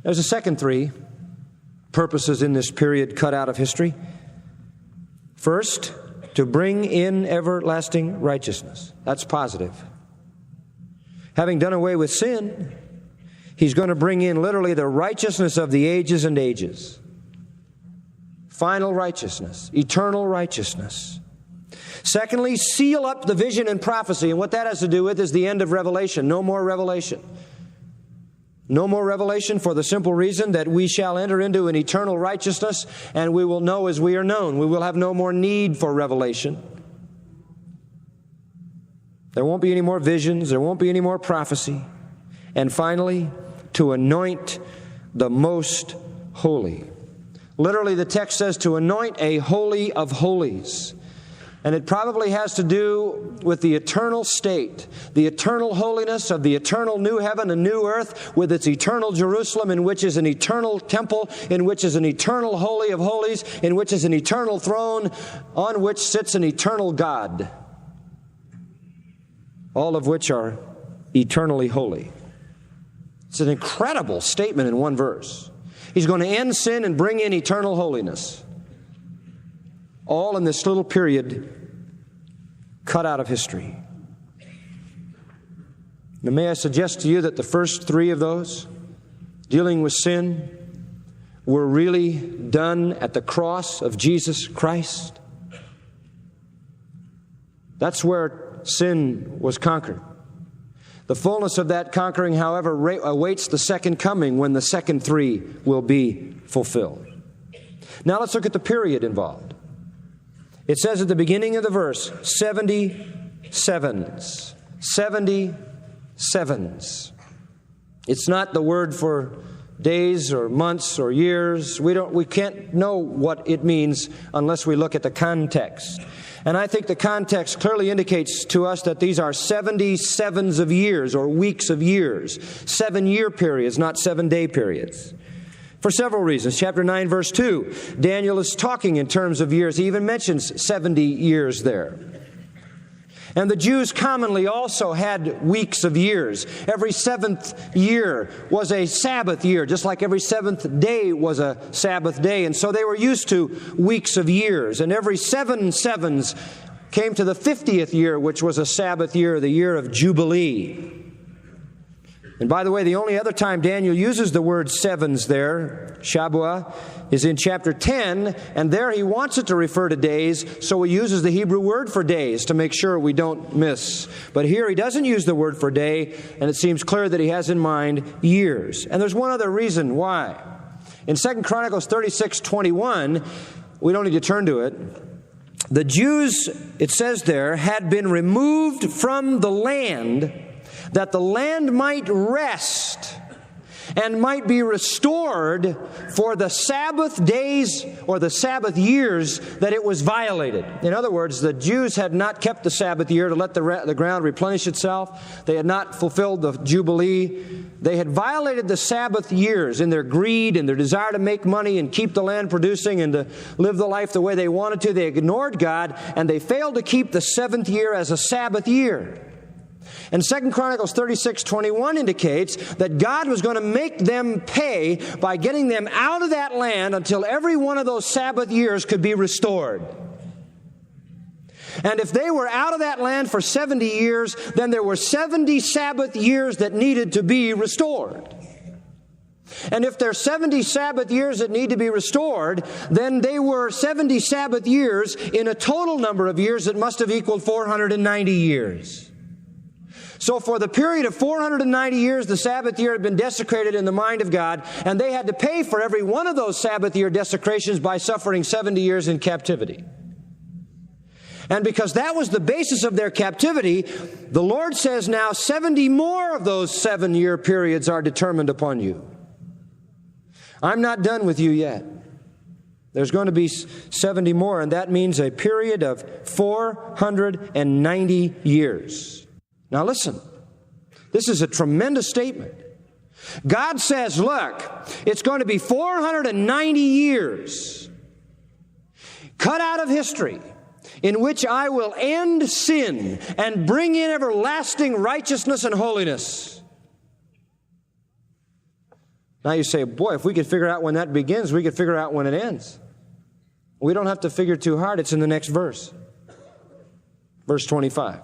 There's a second three purposes in this period cut out of history. First, to bring in everlasting righteousness. That's positive. Having done away with sin, He's going to bring in literally the righteousness of the ages and ages. Final righteousness, eternal righteousness. Secondly, seal up the vision and prophecy. And what that has to do with is the end of Revelation. No more Revelation. No more revelation for the simple reason that we shall enter into an eternal righteousness and we will know as we are known. We will have no more need for revelation. There won't be any more visions. There won't be any more prophecy. And finally, to anoint the most holy. Literally, the text says to anoint a holy of holies. And it probably has to do with the eternal state, the eternal holiness of the eternal new heaven and new earth with its eternal Jerusalem, in which is an eternal temple, in which is an eternal holy of holies, in which is an eternal throne, on which sits an eternal God, all of which are eternally holy. It's an incredible statement in one verse. He's going to end sin and bring in eternal holiness. All in this little period cut out of history. Now, may I suggest to you that the first three of those, dealing with sin, were really done at the cross of Jesus Christ? That's where sin was conquered. The fullness of that conquering, however, awaits the second coming when the second three will be fulfilled. Now let's look at the period involved. It says at the beginning of the verse, 70 sevens. 70 sevens. It's not the word for days or months or years. We can't know what it means unless we look at the context. And I think the context clearly indicates to us that these are 70 sevens of years or weeks of years. 7-year periods, not 7-day periods. For several reasons. Chapter 9, verse 2, Daniel is talking in terms of years. He even mentions 70 years there. And the Jews commonly also had weeks of years. Every 7th year was a Sabbath year, just like every 7th day was a Sabbath day. And so they were used to weeks of years. And every 7 sevens came to the 50th year, which was a Sabbath year, the year of Jubilee. And by the way, the only other time Daniel uses the word sevens there, Shabuah, is in chapter 10, and there he wants it to refer to days, so he uses the Hebrew word for days to make sure we don't miss. But here he doesn't use the word for day, and it seems clear that he has in mind years. And there's one other reason why. In 2 Chronicles 36:21, we don't need to turn to it, the Jews, it says there, had been removed from the land that the land might rest and might be restored for the Sabbath days or the Sabbath years that it was violated. In other words, the Jews had not kept the Sabbath year to let the ground replenish itself. They had not fulfilled the Jubilee. They had violated the Sabbath years in their greed and their desire to make money and keep the land producing and to live the life the way they wanted to. They ignored God, and they failed to keep the 7th year as a Sabbath year. And 2 Chronicles 36:21 indicates that God was going to make them pay by getting them out of that land until every one of those Sabbath years could be restored. And if they were out of that land for 70 years, then there were 70 Sabbath years that needed to be restored. And if there's 70 Sabbath years that need to be restored, then they were 70 Sabbath years in a total number of years that must have equaled 490 years. So for the period of 490 years, the Sabbath year had been desecrated in the mind of God, and they had to pay for every one of those Sabbath year desecrations by suffering 70 years in captivity. And because that was the basis of their captivity, the Lord says now 70 more of those 7-year periods are determined upon you. I'm not done with you yet. There's going to be 70 more, and that means a period of 490 years. Now listen, this is a tremendous statement. God says, look, it's going to be 490 years cut out of history in which I will end sin and bring in everlasting righteousness and holiness. Now you say, boy, if we could figure out when that begins, we could figure out when it ends. We don't have to figure too hard. It's in the next verse. Verse 25.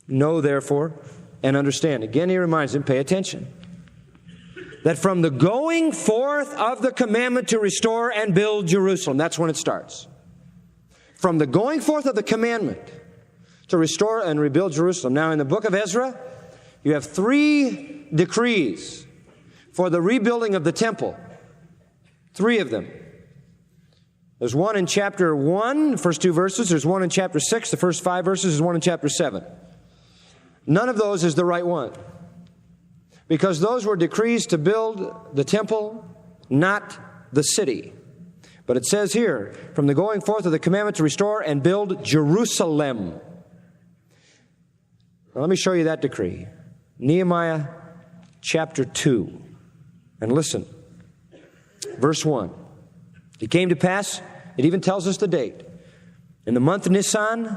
Know therefore and understand. Again, he reminds them, pay attention. That from the going forth of the commandment to restore and build Jerusalem, that's when it starts. From the going forth of the commandment to restore and rebuild Jerusalem. Now in the book of Ezra, you have 3 decrees for the rebuilding of the temple. 3 of them. There's one in chapter 1, the first 2 verses. There's one in chapter 6, the first 5 verses. There's one in chapter 7. None of those is the right one. Because those were decrees to build the temple, not the city. But it says here, from the going forth of the commandment to restore and build Jerusalem. Now, let me show you that decree. Nehemiah chapter 2. And listen. Verse 1. It came to pass, it even tells us the date. In the month Nisan,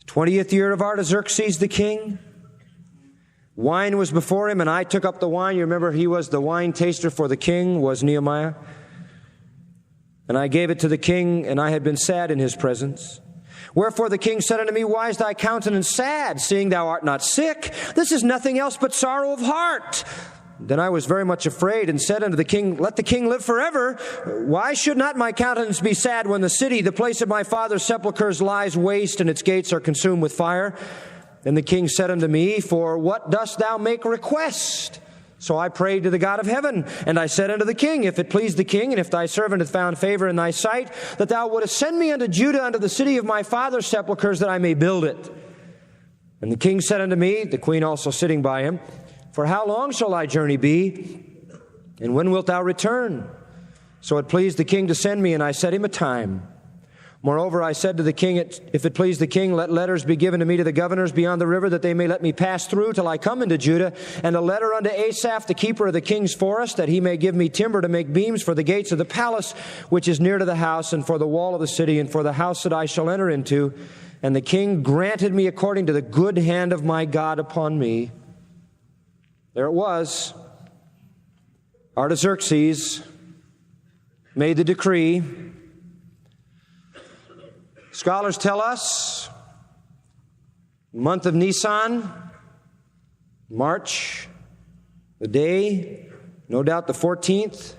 20th year of Artaxerxes the king, wine was before him, and I took up the wine. You remember he was the wine taster for the king, was Nehemiah. And I gave it to the king, and I had been sad in his presence. Wherefore the king said unto me, why is thy countenance sad, seeing thou art not sick? This is nothing else but sorrow of heart. Then I was very much afraid and said unto the king, let the king live forever. Why should not my countenance be sad when the city, the place of my father's sepulchres, lies waste and its gates are consumed with fire? And the king said unto me, for what dost thou make request? So I prayed to the God of heaven, and I said unto the king, if it please the king, and if thy servant hath found favor in thy sight, that thou wouldest send me unto Judah, unto the city of my father's sepulchres, that I may build it. And the king said unto me, the queen also sitting by him, for how long shall thy journey be? And when wilt thou return? So it pleased the king to send me, and I set him a time. Moreover, I said to the king, if it please the king, let letters be given to me to the governors beyond the river, that they may let me pass through till I come into Judah, and a letter unto Asaph, the keeper of the king's forest, that he may give me timber to make beams for the gates of the palace, which is near to the house, and for the wall of the city, and for the house that I shall enter into. And the king granted me according to the good hand of my God upon me. There it was. Artaxerxes made the decree. Scholars tell us, month of Nisan, March, the day, no doubt the 14th,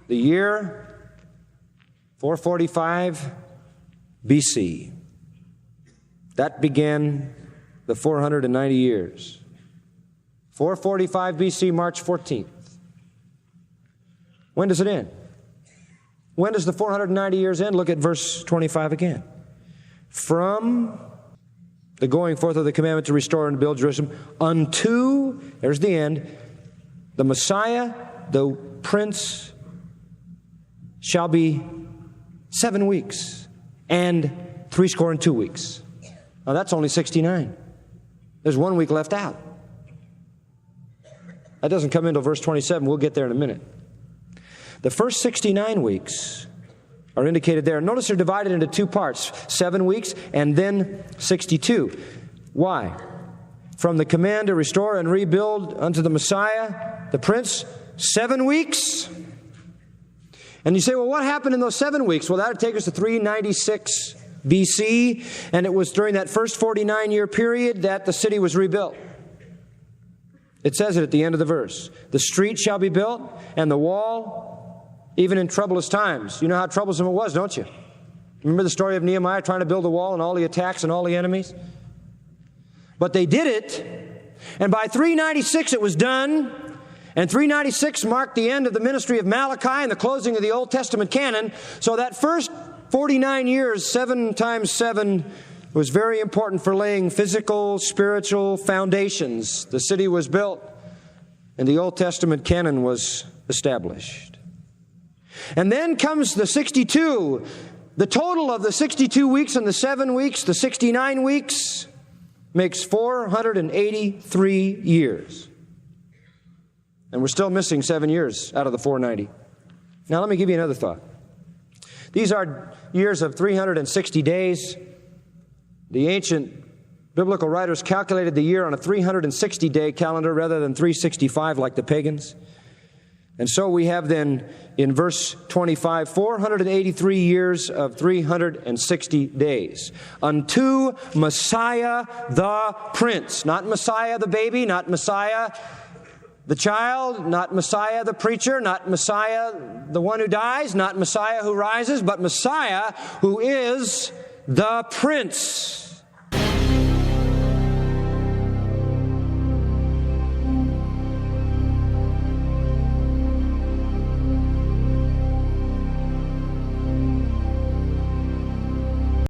the year, 445 BC. That began the 490 years. 445 BC, March 14th. When does it end? When does the 490 years end? Look at verse 25 again. From the going forth of the commandment to restore and build Jerusalem unto, there's the end, the Messiah, the Prince, shall be 7 weeks and 62 weeks. Now that's only 69. There's 1 week left out. That doesn't come into verse 27. We'll get there in a minute. The first 69 weeks are indicated there. Notice they're divided into 2 parts, 7 weeks and then 62. Why? From the command to restore and rebuild unto the Messiah, the Prince, 7 weeks. And you say, well, what happened in those 7 weeks? Well, that would take us to 396 BC, and it was during that first 49-year period that the city was rebuilt. It says it at the end of the verse. The street shall be built, and the wall, even in troublous times. You know how troublesome it was, don't you? Remember the story of Nehemiah trying to build the wall and all the attacks and all the enemies? But they did it, and by 396 it was done, and 396 marked the end of the ministry of Malachi and the closing of the Old Testament canon. So that first 49 years, 7 times 7, was very important for laying physical, spiritual foundations. The city was built, and the Old Testament canon was established. And then comes the 62. The total of the 62 weeks and the 7 weeks, the 69 weeks, makes 483 years. And we're still missing 7 years out of the 490. Now let me give you another thought. These are years of 360 days. The ancient Biblical writers calculated the year on a 360-day calendar rather than 365 like the pagans. And so we have then, in verse 25, 483 years of 360 days unto Messiah the Prince. Not Messiah the baby, not Messiah the child, not Messiah the preacher, not Messiah the one who dies, not Messiah who rises, but Messiah who is the Prince.